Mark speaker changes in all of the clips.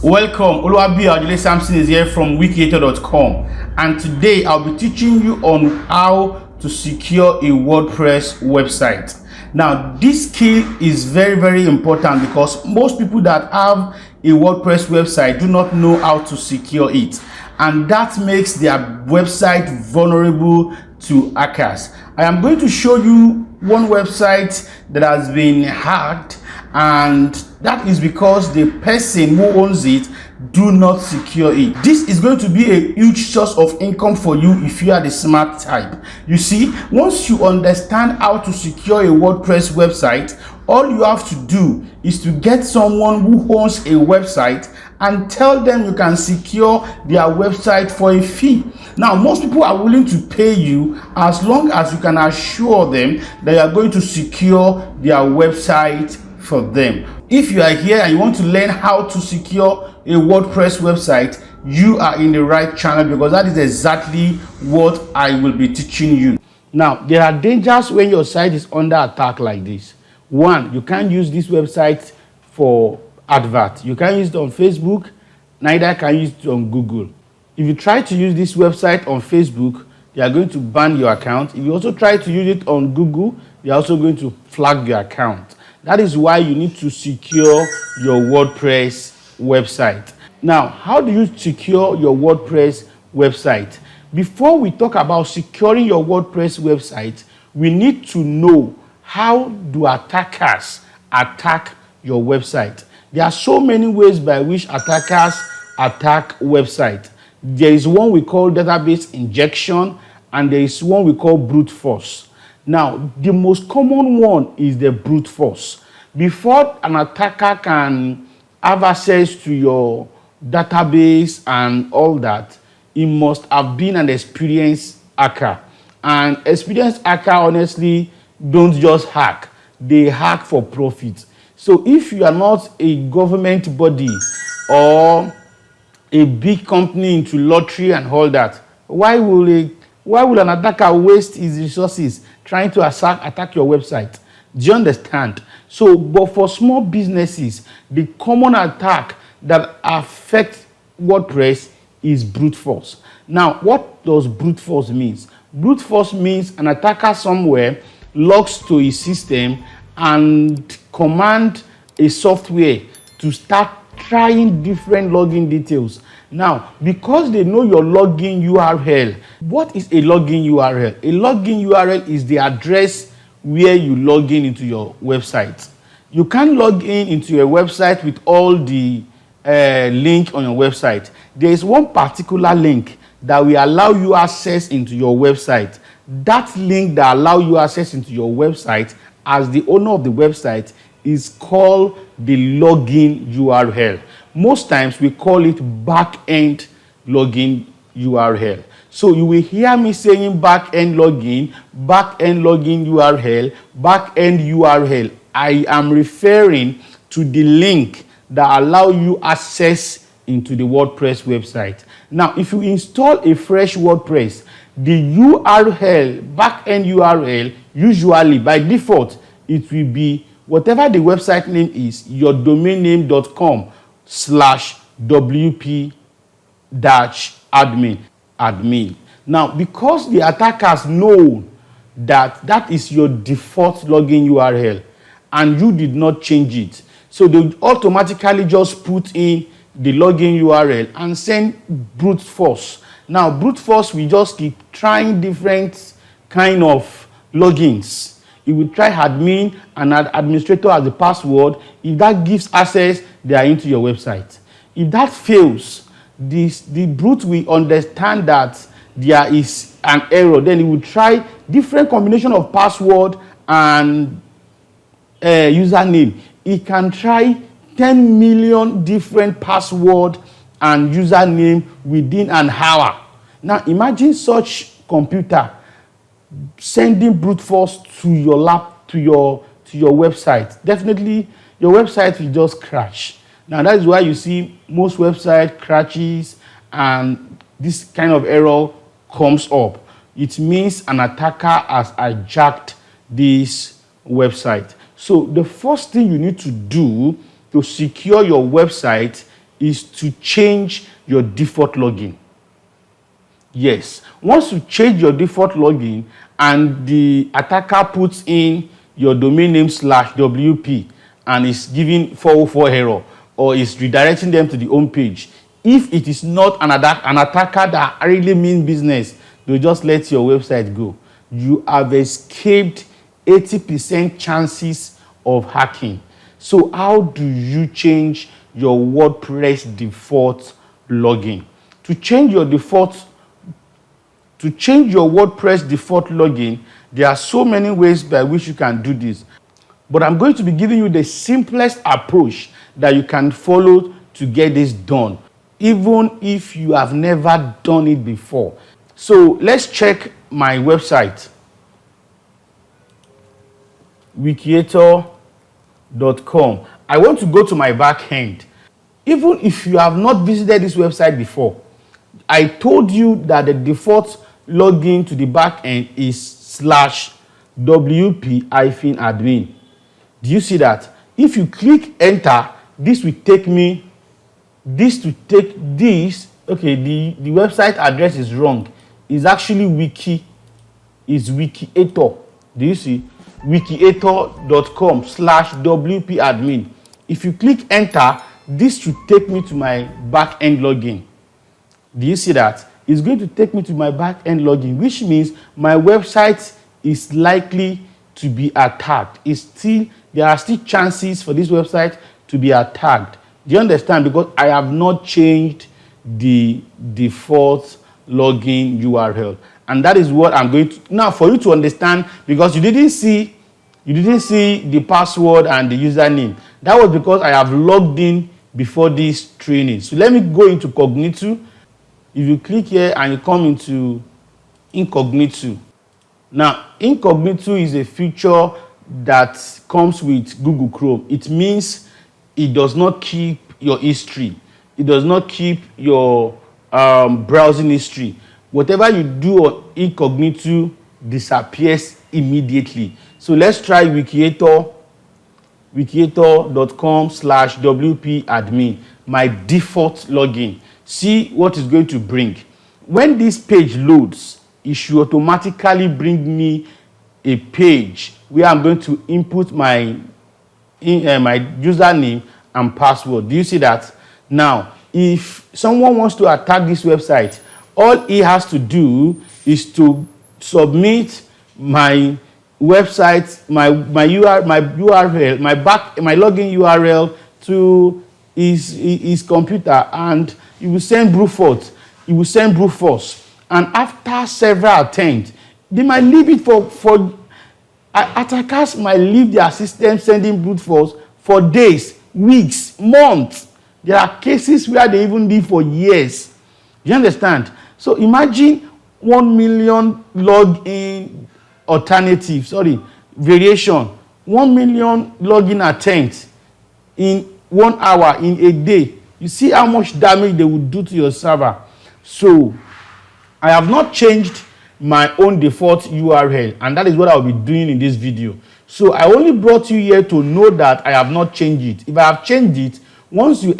Speaker 1: Welcome, Oluwabi Adele Samson is here from wikietor.com, and today I'll be teaching you on how to secure a WordPress website. Now, this skill is very important because most people that have a WordPress website do not know how to secure it, and that makes their website vulnerable to hackers. I am going to show you one website that has been hacked, and that is because the person who owns it do not secure it. This is going to be a huge source of income for you if you are the smart type. You see, once you understand how to secure a WordPress website, all you have to do is to get someone who owns a website and tell them you can secure their website for a fee. Now, most people are willing to pay you as long as you can assure them that you are going to secure their website for them. If you are here and you want to learn how to secure a WordPress website, you are in the right channel, because that is exactly what I will be teaching you. Now, there are dangers when your site is under attack like this. One, you can't use this website for advert. You can't use it on Facebook, neither can you use it on Google. If you try to use this website on Facebook, they are going to ban your account. If you also try to use it on Google, they are also going to flag your account. That is why you need to secure your WordPress website. Now, how do you secure your WordPress website? Before we talk about securing your WordPress website, we need to know how do attackers attack your website. There are so many ways by which attackers attack website. There is one we call database injection, and there is one we call brute force. Now, the most common one is the brute force. Before an attacker can have access to your database and all that, he must have been an experienced hacker. And experienced hacker, honestly, don't just hack. They hack for profit. So if you are not a government body or a big company into lottery and all that, why will an attacker waste his resources trying to attack your website? Do you understand? So, but for small businesses, the common attack that affects WordPress is brute force. Now, what does brute force mean? Brute force means an attacker somewhere logs to a system and command a software to start trying different login details. Now, because they know your login URL, what is a login URL? A login URL is the address where you log in into your website. You can't log in into your website with all the link on your website. There is one particular link that will allow you access into your website. That link that allows you access into your website as the owner of the website is called the login URL. Most times we call it back-end login URL. So you will hear me saying back-end login URL, back-end URL. I am referring to the link that allow you access into the WordPress website. Now, if you install a fresh WordPress, the URL, back-end URL, usually by default, it will be whatever the website name is, your domain name.com/wp-admin. Now, because the attackers know that that is your default login URL and you did not change it, so they automatically just put in the login URL and send brute force. Now, brute force will just keep trying different kind of logins. It will try admin and administrator as the password. If that gives access, they are into your website. If that fails, the brute will understand that there is an error. Then it will try different combination of password and username. It can try 10 million different password and username within an hour. Now, imagine such computer sending brute force to your website. Definitely your website will just crash. Now, that is why you see most website crashes and this kind of error comes up. It means an attacker has hijacked this website. So the first thing you need to do to secure your website is to change your default login. Yes, once you change your default login and the attacker puts in your domain name /WP and is giving 404 error or is redirecting them to the home page, if it is not an attacker that really means business, they'll just let your website go. You have escaped 80% chances of hacking. So how do you change your WordPress default login? To change your WordPress default login, there are so many ways by which you can do this. But I'm going to be giving you the simplest approach that you can follow to get this done, even if you have never done it before. So let's check my website, wikietor.com. I want to go to my back end. Even if you have not visited this website before, I told you that the default login to the back end is /wp-admin. Do you see that? If you click enter, this will take me, okay, the website address is wrong. It's actually wikietor. Do you see? wikietor.com/wp-admin. If you click enter, this should take me to my back end login. Do you see that? It's going to take me to my back end login, which means my website is likely to be attacked. There are still chances for this website to be attacked. Do you understand? Because I have not changed the default login URL. And that is what I'm going to now, for you to understand, because you didn't see the password and the username. That was because I have logged in before this training. So let me go into Cognito. If you click here and you come into Incognito. Now, Incognito is a feature that comes with Google Chrome. It means it does not keep your history. It does not keep your browsing history. Whatever you do on Incognito disappears immediately. So let's try wikietor.com/wp-admin, my default login. See what it's going to bring. When this page loads, it should automatically bring me a page where I'm going to input my username and password. Do you see that? Now, if someone wants to attack this website, all he has to do is to submit my website, my URL, my login URL to his computer, and he will send brute force. And after several attempts, they might leave it for attackers might leave their system sending brute force for days, weeks, months. There are cases where they even live for years. Do you understand? So imagine 1 million login variation, 1 million login attempts in 1 hour, in a day. You see how much damage they would do to your server. So I have not changed my own default URL, and that is what I'll be doing in this video. So I only brought you here to know that I have not changed it. If I have changed it, once you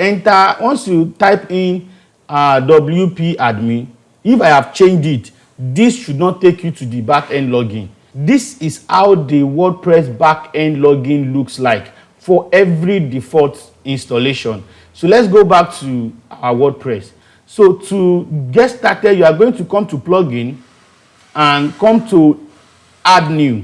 Speaker 1: type in WP-admin, if I have changed it, this should not take you to the back-end login. This is how the WordPress back-end login looks like for every default installation. So let's go back to our WordPress. So to get started, you are going to come to plugin and come to add new.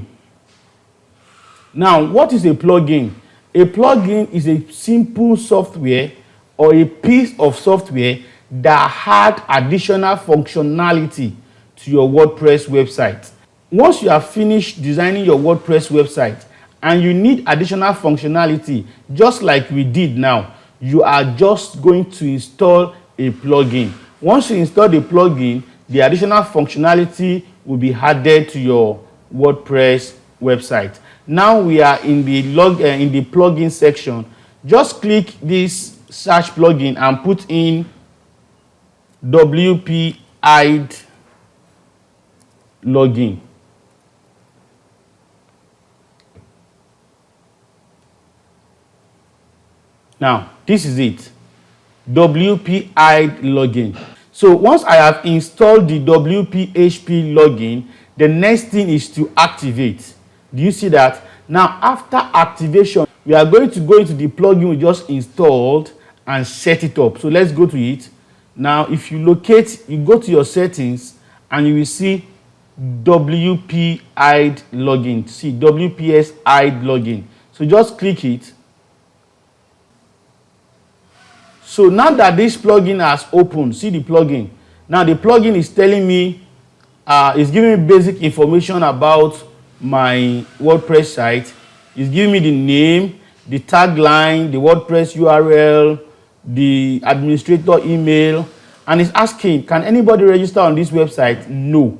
Speaker 1: Now, what is a plugin? A plugin is a simple software or a piece of software that had additional functionality to your WordPress website. Once you have finished designing your WordPress website and you need additional functionality, just like we did now, you are just going to install a plugin. Once you install the plugin, the additional functionality will be added to your WordPress website. Now we are in the plugin section. Just click this search plugin and put in WP hide login. Now, this is it. WP-hide login. So once I have installed the WP-HP login, the next thing is to activate. Do you see that? Now after activation, we are going to go into the plugin we just installed and set it up. So let's go to it. Now if you locate, you go to your settings and you will see WP-hide login. See WPS hide login. So just click it. So now that this plugin has opened, see the plugin. Now the plugin is telling me, it's giving me basic information about my WordPress site. It's giving me the name, the tagline, the WordPress URL, the administrator email, and it's asking, can anybody register on this website? No.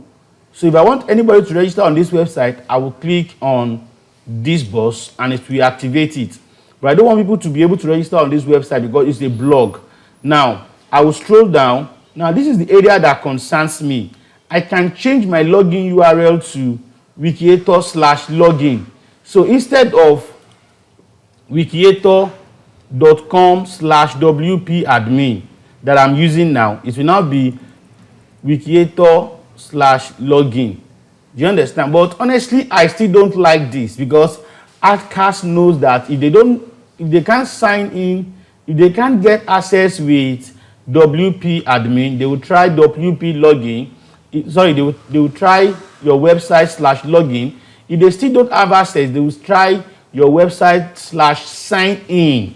Speaker 1: So if I want anybody to register on this website, I will click on this box and it will activate it. But I don't want people to be able to register on this website because it's a blog. Now, I will scroll down. Now, this is the area that concerns me. I can change my login URL to wikietor/login. So instead of wikietor.com/wp-admin that I'm using now, it will now be wikietor/login. Do you understand? But honestly, I still don't like this because Outcast knows that if they can't sign in, if they can't get access with WP admin, they will try WP login. Sorry, they will try your website/login. If they still don't have access, they will try your website/sign in.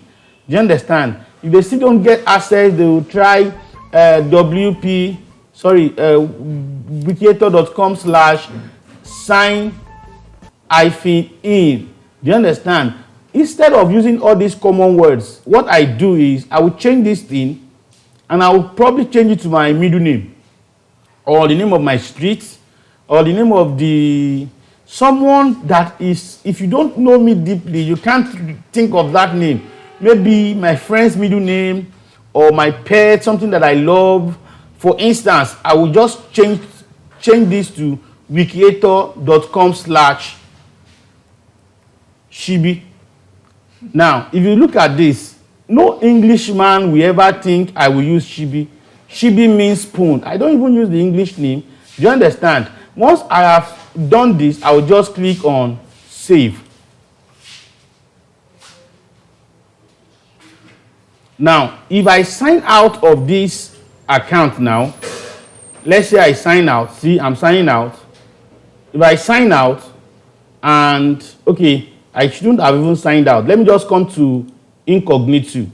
Speaker 1: Do you understand? If they still don't get access, they will try wikietor.com/sign-in. Do you understand? Instead of using all these common words, what I do is I will change this thing and I will probably change it to my middle name or the name of my street or the name of someone that is, if you don't know me deeply, you can't think of that name. Maybe my friend's middle name or my pet, something that I love. For instance, I will just change this to wikietor.com/shibi. Now, if you look at this, no Englishman will ever think I will use Shibi. Shibi means spoon. I don't even use the English name. Do you understand? Once I have done this, I will just click on save. Now, if I sign out of this account now, let's say I sign out. See, I'm signing out. If I sign out and, okay, I shouldn't have even signed out. Let me just come to incognito.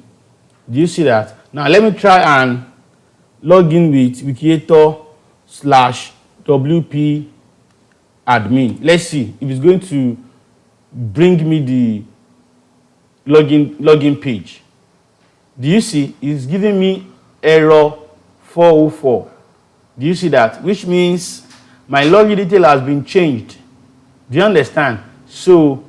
Speaker 1: Do you see that? Now, let me try and log in with wikietor/wp-admin. Let's see if it's going to bring me the login page. Do you see? It's giving me error 404. Do you see that? Which means my login detail has been changed. Do you understand? So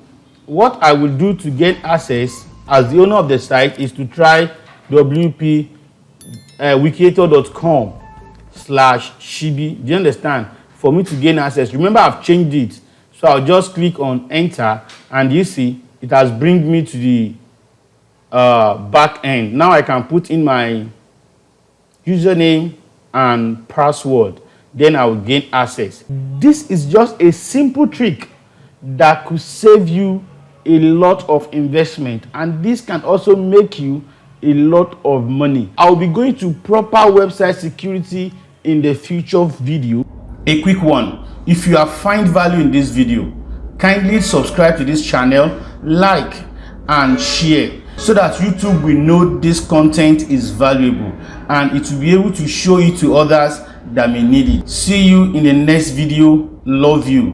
Speaker 1: what I will do to get access as the owner of the site is to try wikietor.com/shibi. Do you understand? For me to gain access. Remember, I've changed it. So I'll just click on enter and you see it has bring me to the back end. Now I can put in my username and password. Then I will gain access. This is just a simple trick that could save you a lot of investment, and this can also make you a lot of money. I'll be going to proper website security in the future video.
Speaker 2: A quick one: if you have find value in this video, kindly subscribe to this channel, like and share, so that YouTube will know this content is valuable and it will be able to show it to others that may need it. See you in the next video. Love you.